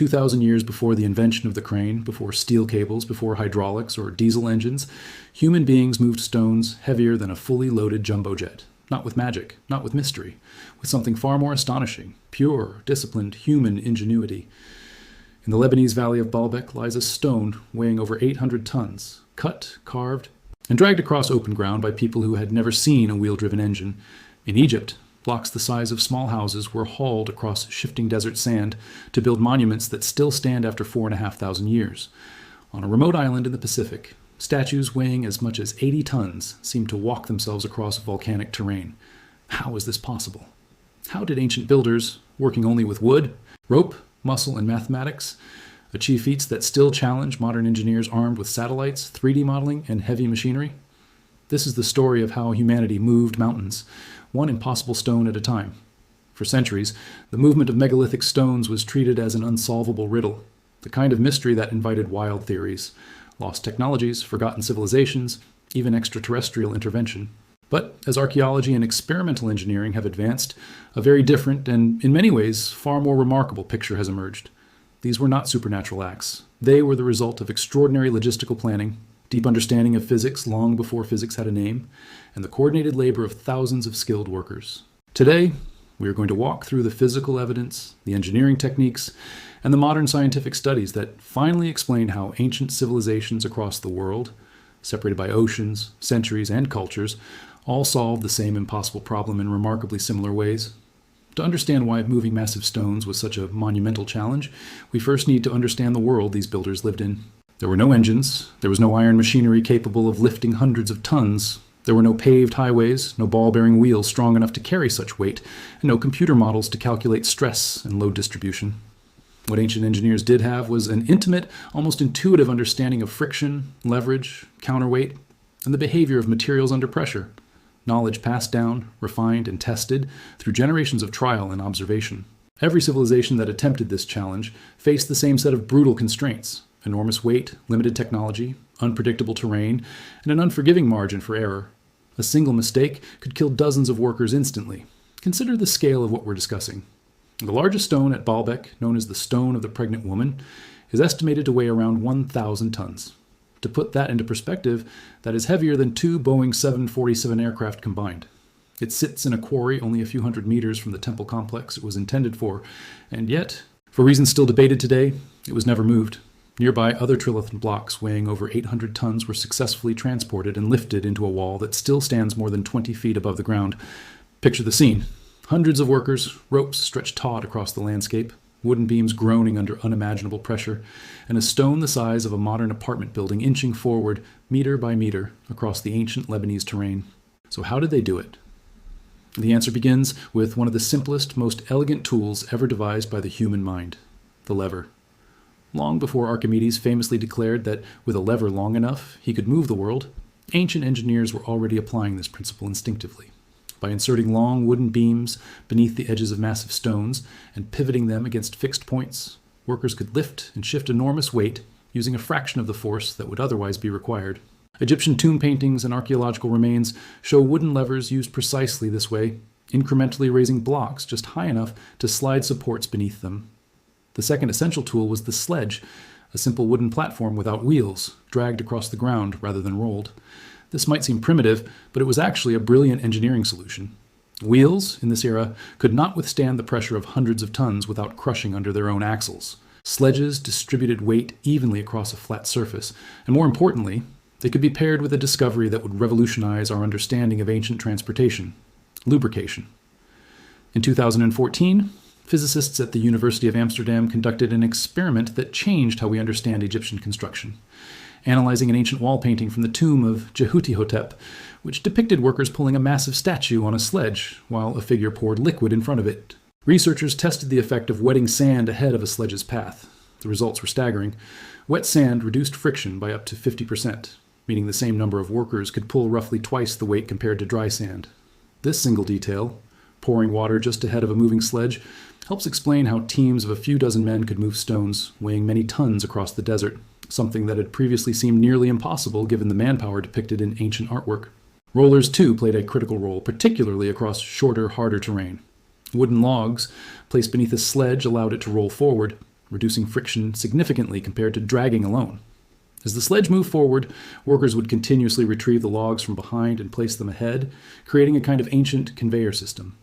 2,000 years before the invention of the crane, before steel cables, before hydraulics or diesel engines, human beings moved stones heavier than a fully loaded jumbo jet. Not with magic, not with mystery, with something far more astonishing, pure, disciplined human ingenuity. In the Lebanese valley of Baalbek lies a stone weighing over 800 tons, cut, carved, and dragged across open ground by people who had never seen a wheel-driven engine. In Egypt, blocks the size of small houses were hauled across shifting desert sand to build monuments that still stand after 4,500 years. On a remote island in the Pacific, statues weighing as much as 80 tons seemed to walk themselves across volcanic terrain. How is this possible? How did ancient builders, working only with wood, rope, muscle, and mathematics, achieve feats that still challenge modern engineers armed with satellites, 3D modeling, and heavy machinery? This is the story of how humanity moved mountains, one impossible stone at a time. For centuries, the movement of megalithic stones was treated as an unsolvable riddle, the kind of mystery that invited wild theories, lost technologies, forgotten civilizations, even extraterrestrial intervention. But as archaeology and experimental engineering have advanced, a very different and, in many ways, far more remarkable picture has emerged. These were not supernatural acts. They were the result of extraordinary logistical planning, deep understanding of physics long before physics had a name, and the coordinated labor of thousands of skilled workers. Today, we are going to walk through the physical evidence, the engineering techniques, and the modern scientific studies that finally explain how ancient civilizations across the world, separated by oceans, centuries, and cultures, all solved the same impossible problem in remarkably similar ways. To understand why moving massive stones was such a monumental challenge, we first need to understand the world these builders lived in. There were no engines, there was no iron machinery capable of lifting hundreds of tons, there were no paved highways, no ball-bearing wheels strong enough to carry such weight, and no computer models to calculate stress and load distribution. What ancient engineers did have was an intimate, almost intuitive understanding of friction, leverage, counterweight, and the behavior of materials under pressure. Knowledge passed down, refined, and tested through generations of trial and observation. Every civilization that attempted this challenge faced the same set of brutal constraints: enormous weight, limited technology, unpredictable terrain, and an unforgiving margin for error. A single mistake could kill dozens of workers instantly. Consider the scale of what we're discussing. The largest stone at Baalbek, known as the Stone of the Pregnant Woman, is estimated to weigh around 1,000 tons. To put that into perspective, that is heavier than 2 Boeing 747 aircraft combined. It sits in a quarry only a few hundred meters from the temple complex it was intended for, and yet, for reasons still debated today, it was never moved. Nearby, other trilithon blocks weighing over 800 tons were successfully transported and lifted into a wall that still stands more than 20 feet above the ground. Picture the scene. Hundreds of workers, ropes stretched taut across the landscape, wooden beams groaning under unimaginable pressure, and a stone the size of a modern apartment building inching forward, meter by meter, across the ancient Lebanese terrain. So how did they do it? The answer begins with one of the simplest, most elegant tools ever devised by the human mind: the lever. Long before Archimedes famously declared that with a lever long enough he could move the world, ancient engineers were already applying this principle instinctively. By inserting long wooden beams beneath the edges of massive stones and pivoting them against fixed points, workers could lift and shift enormous weight using a fraction of the force that would otherwise be required. Egyptian tomb paintings and archaeological remains show wooden levers used precisely this way, incrementally raising blocks just high enough to slide supports beneath them. The second essential tool was the sledge, a simple wooden platform without wheels, dragged across the ground rather than rolled. This might seem primitive, but it was actually a brilliant engineering solution. Wheels, in this era, could not withstand the pressure of hundreds of tons without crushing under their own axles. Sledges distributed weight evenly across a flat surface, and more importantly, they could be paired with a discovery that would revolutionize our understanding of ancient transportation: lubrication. In 2014, physicists at the University of Amsterdam conducted an experiment that changed how we understand Egyptian construction, analyzing an ancient wall painting from the tomb of Jehuti-Hotep, which depicted workers pulling a massive statue on a sledge while a figure poured liquid in front of it. Researchers tested the effect of wetting sand ahead of a sledge's path. The results were staggering. Wet sand reduced friction by up to 50%, meaning the same number of workers could pull roughly twice the weight compared to dry sand. This single detail, pouring water just ahead of a moving sledge, helps explain how teams of a few dozen men could move stones weighing many tons across the desert, something that had previously seemed nearly impossible given the manpower depicted in ancient artwork. Rollers, too, played a critical role, particularly across shorter, harder terrain. Wooden logs placed beneath a sledge allowed it to roll forward, reducing friction significantly compared to dragging alone. As the sledge moved forward, workers would continuously retrieve the logs from behind and place them ahead, creating a kind of ancient conveyor system.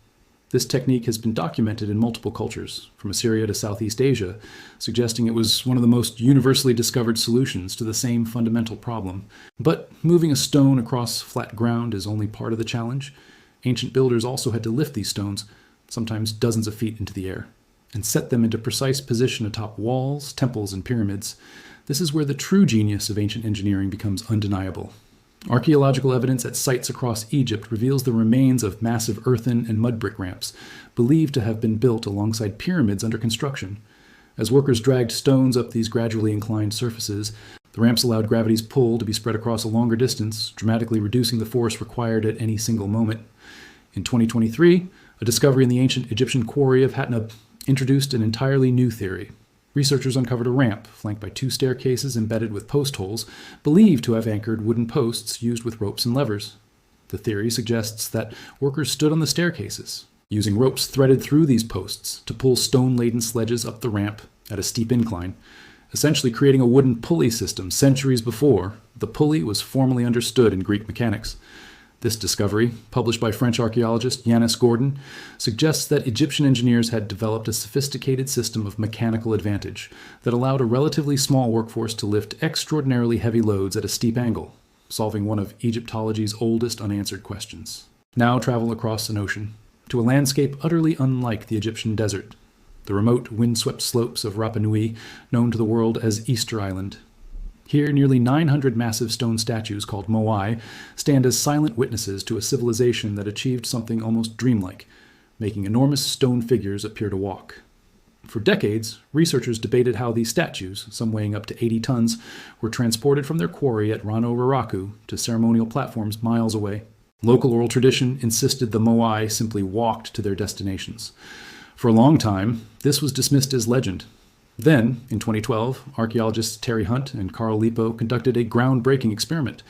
This technique has been documented in multiple cultures, from Assyria to Southeast Asia, suggesting it was one of the most universally discovered solutions to the same fundamental problem. But moving a stone across flat ground is only part of the challenge. Ancient builders also had to lift these stones, sometimes dozens of feet into the air, and set them into precise position atop walls, temples, and pyramids. This is where the true genius of ancient engineering becomes undeniable. Archaeological evidence at sites across Egypt reveals the remains of massive earthen and mud brick ramps, believed to have been built alongside pyramids under construction. As workers dragged stones up these gradually inclined surfaces, the ramps allowed gravity's pull to be spread across a longer distance, dramatically reducing the force required at any single moment. In 2023, a discovery in the ancient Egyptian quarry of Hatnub introduced an entirely new theory. Researchers uncovered a ramp, flanked by 2 staircases embedded with post holes, believed to have anchored wooden posts used with ropes and levers. The theory suggests that workers stood on the staircases, using ropes threaded through these posts to pull stone-laden sledges up the ramp at a steep incline, essentially creating a wooden pulley system centuries before the pulley was formally understood in Greek mechanics. This discovery, published by French archaeologist Yannis Gordon, suggests that Egyptian engineers had developed a sophisticated system of mechanical advantage that allowed a relatively small workforce to lift extraordinarily heavy loads at a steep angle, solving one of Egyptology's oldest unanswered questions. Now travel across an ocean, to a landscape utterly unlike the Egyptian desert, the remote, windswept slopes of Rapa Nui, known to the world as Easter Island. Here, nearly 900 massive stone statues called moai stand as silent witnesses to a civilization that achieved something almost dreamlike, making enormous stone figures appear to walk. For decades, researchers debated how these statues, some weighing up to 80 tons, were transported from their quarry at Rano Raraku to ceremonial platforms miles away. Local oral tradition insisted the moai simply walked to their destinations. For a long time, this was dismissed as legend. Then, in 2012, archaeologists Terry Hunt and Carl Lipo conducted a groundbreaking experiment.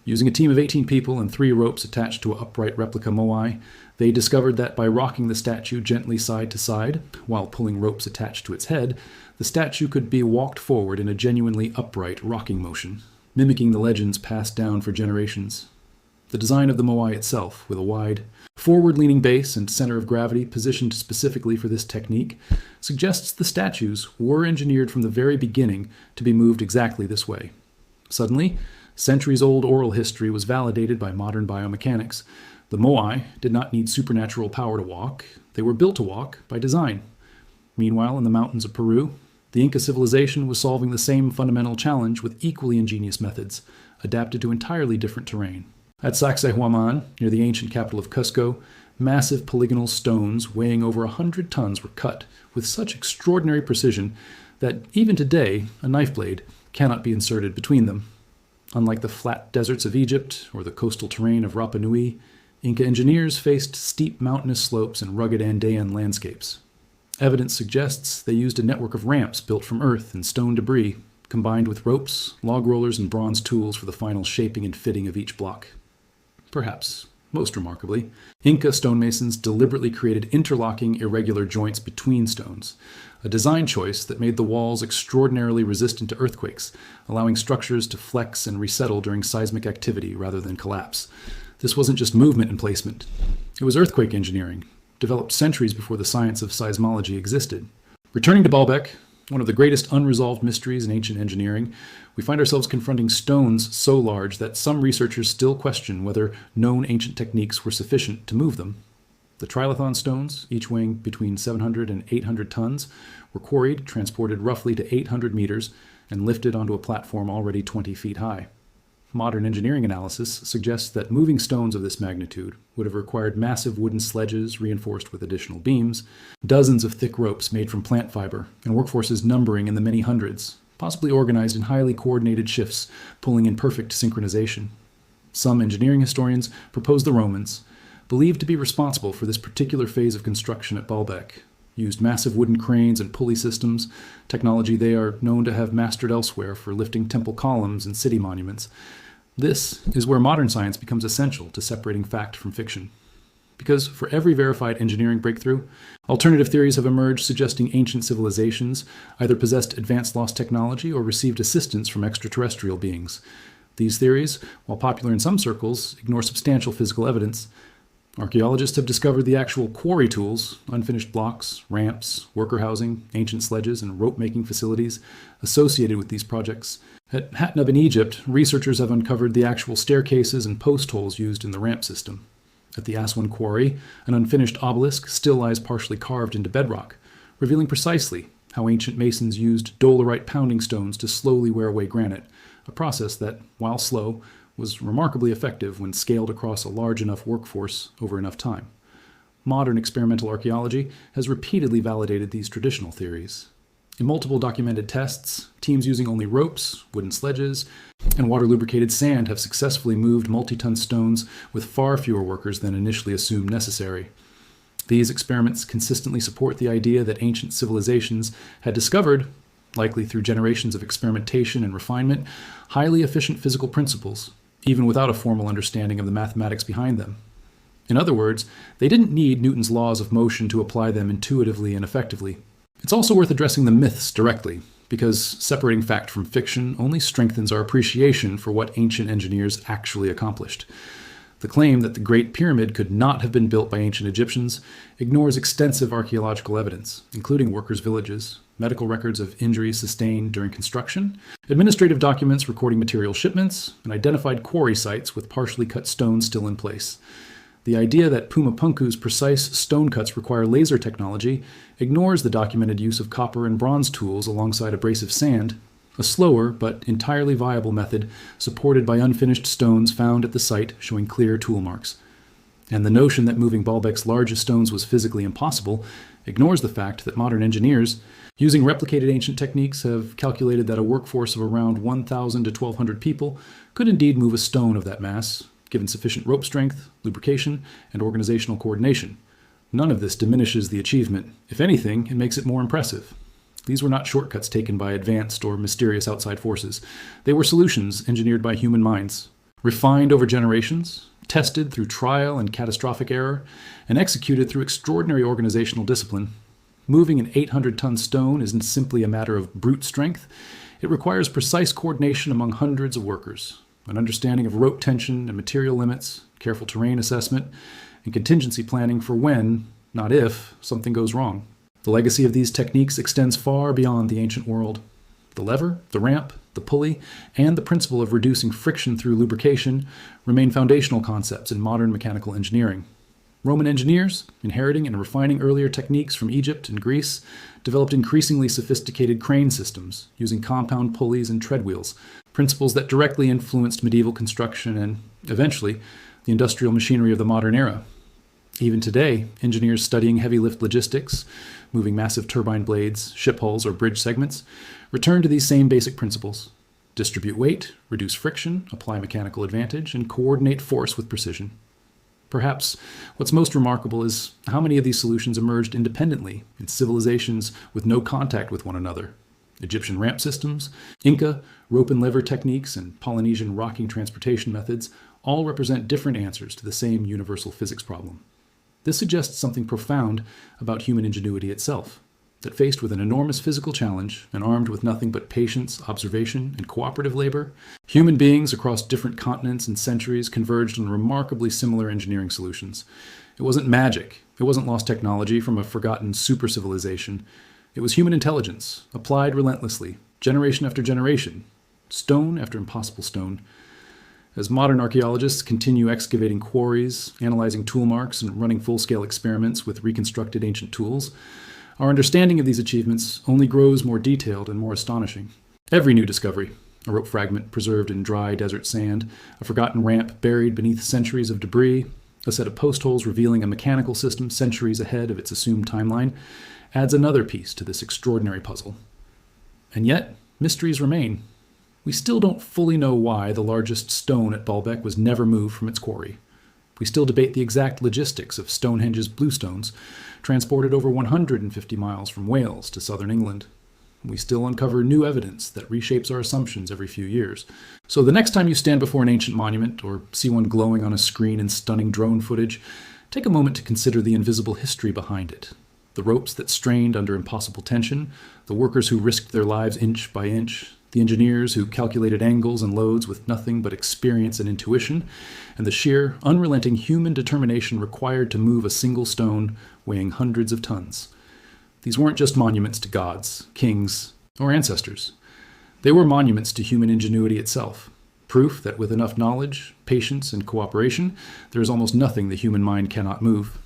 Using a team of 18 people and 3 ropes attached to an upright replica moai, they discovered that by rocking the statue gently side to side, while pulling ropes attached to its head, the statue could be walked forward in a genuinely upright rocking motion, mimicking the legends passed down for generations. The design of the moai itself, with a wide, forward-leaning base and center of gravity positioned specifically for this technique, suggests the statues were engineered from the very beginning to be moved exactly this way. Suddenly, centuries-old oral history was validated by modern biomechanics. The moai did not need supernatural power to walk. They were built to walk by design. Meanwhile, in the mountains of Peru, the Inca civilization was solving the same fundamental challenge with equally ingenious methods, adapted to entirely different terrain. At Sacsayhuaman, near the ancient capital of Cusco, massive polygonal stones weighing over 100 tons were cut with such extraordinary precision that even today a knife blade cannot be inserted between them. Unlike the flat deserts of Egypt or the coastal terrain of Rapa Nui, Inca engineers faced steep mountainous slopes and rugged Andean landscapes. Evidence suggests they used a network of ramps built from earth and stone debris, combined with ropes, log rollers, and bronze tools for the final shaping and fitting of each block. Perhaps most remarkably, Inca stonemasons deliberately created interlocking, irregular joints between stones, a design choice that made the walls extraordinarily resistant to earthquakes, allowing structures to flex and resettle during seismic activity rather than collapse. This wasn't just movement and placement. It was earthquake engineering, developed centuries before the science of seismology existed. Returning to Baalbek, one of the greatest unresolved mysteries in ancient engineering, we find ourselves confronting stones so large that some researchers still question whether known ancient techniques were sufficient to move them. The trilithon stones, each weighing between 700 and 800 tons, were quarried, transported roughly to 800 meters, and lifted onto a platform already 20 feet high. Modern engineering analysis suggests that moving stones of this magnitude would have required massive wooden sledges reinforced with additional beams, dozens of thick ropes made from plant fiber, and workforces numbering in the many hundreds, possibly organized in highly coordinated shifts, pulling in perfect synchronization. Some engineering historians propose the Romans, believed to be responsible for this particular phase of construction at Baalbek, used massive wooden cranes and pulley systems, technology they are known to have mastered elsewhere for lifting temple columns and city monuments. This is where modern science becomes essential to separating fact from fiction. Because for every verified engineering breakthrough, alternative theories have emerged suggesting ancient civilizations either possessed advanced lost technology or received assistance from extraterrestrial beings. These theories, while popular in some circles, ignore substantial physical evidence. Archaeologists have discovered the actual quarry tools, unfinished blocks, ramps, worker housing, ancient sledges, and rope-making facilities associated with these projects. At Hatnub in Egypt, researchers have uncovered the actual staircases and post holes used in the ramp system. At the Aswan quarry, an unfinished obelisk still lies partially carved into bedrock, revealing precisely how ancient masons used dolerite pounding stones to slowly wear away granite, a process that, while slow, was remarkably effective when scaled across a large enough workforce over enough time. Modern experimental archaeology has repeatedly validated these traditional theories. In multiple documented tests, teams using only ropes, wooden sledges, and water-lubricated sand have successfully moved multi-ton stones with far fewer workers than initially assumed necessary. These experiments consistently support the idea that ancient civilizations had discovered, likely through generations of experimentation and refinement, highly efficient physical principles, even without a formal understanding of the mathematics behind them. In other words, they didn't need Newton's laws of motion to apply them intuitively and effectively. It's also worth addressing the myths directly, because separating fact from fiction only strengthens our appreciation for what ancient engineers actually accomplished. The claim that the Great Pyramid could not have been built by ancient Egyptians ignores extensive archaeological evidence, including workers' villages, medical records of injuries sustained during construction, administrative documents recording material shipments, and identified quarry sites with partially cut stones still in place. The idea that Pumapunku's precise stone cuts require laser technology ignores the documented use of copper and bronze tools alongside abrasive sand, a slower but entirely viable method supported by unfinished stones found at the site showing clear tool marks. And the notion that moving Baalbek's largest stones was physically impossible ignores the fact that modern engineers, using replicated ancient techniques, have calculated that a workforce of around 1,000 to 1,200 people could indeed move a stone of that mass, given sufficient rope strength, lubrication, and organizational coordination. None of this diminishes the achievement. If anything, it makes it more impressive. These were not shortcuts taken by advanced or mysterious outside forces. They were solutions engineered by human minds, refined over generations, tested through trial and catastrophic error, and executed through extraordinary organizational discipline. Moving an 800-ton stone isn't simply a matter of brute strength. It requires precise coordination among hundreds of workers, an understanding of rope tension and material limits, careful terrain assessment, and contingency planning for when, not if, something goes wrong. The legacy of these techniques extends far beyond the ancient world. The lever, the ramp, the pulley, and the principle of reducing friction through lubrication remain foundational concepts in modern mechanical engineering. Roman engineers, inheriting and refining earlier techniques from Egypt and Greece, developed increasingly sophisticated crane systems using compound pulleys and treadwheels, principles that directly influenced medieval construction and, eventually, the industrial machinery of the modern era. Even today, engineers studying heavy lift logistics, moving massive turbine blades, ship hulls, or bridge segments, return to these same basic principles. Distribute weight, reduce friction, apply mechanical advantage, and coordinate force with precision. Perhaps what's most remarkable is how many of these solutions emerged independently in civilizations with no contact with one another. Egyptian ramp systems, Inca, rope and lever techniques, and Polynesian rocking transportation methods all represent different answers to the same universal physics problem. This suggests something profound about human ingenuity itself, that faced with an enormous physical challenge and armed with nothing but patience, observation, and cooperative labor, human beings across different continents and centuries converged on remarkably similar engineering solutions. It wasn't magic. It wasn't lost technology from a forgotten super-civilization. It was human intelligence, applied relentlessly, generation after generation, stone after impossible stone. As modern archaeologists continue excavating quarries, analyzing tool marks, and running full-scale experiments with reconstructed ancient tools, our understanding of these achievements only grows more detailed and more astonishing. Every new discovery, a rope fragment preserved in dry desert sand, a forgotten ramp buried beneath centuries of debris, a set of post holes revealing a mechanical system centuries ahead of its assumed timeline, adds another piece to this extraordinary puzzle. And yet, mysteries remain. We still don't fully know why the largest stone at Baalbek was never moved from its quarry. We still debate the exact logistics of Stonehenge's bluestones, transported over 150 miles from Wales to southern England. We still uncover new evidence that reshapes our assumptions every few years. So the next time you stand before an ancient monument or see one glowing on a screen in stunning drone footage, Take a moment to consider the invisible history behind it. The ropes that strained under impossible tension, the workers who risked their lives inch by inch, the engineers who calculated angles and loads with nothing but experience and intuition, and the sheer, unrelenting human determination required to move a single stone weighing hundreds of tons. These weren't just monuments to gods, kings, or ancestors. They were monuments to human ingenuity itself, proof that with enough knowledge, patience, and cooperation, there is almost nothing the human mind cannot move.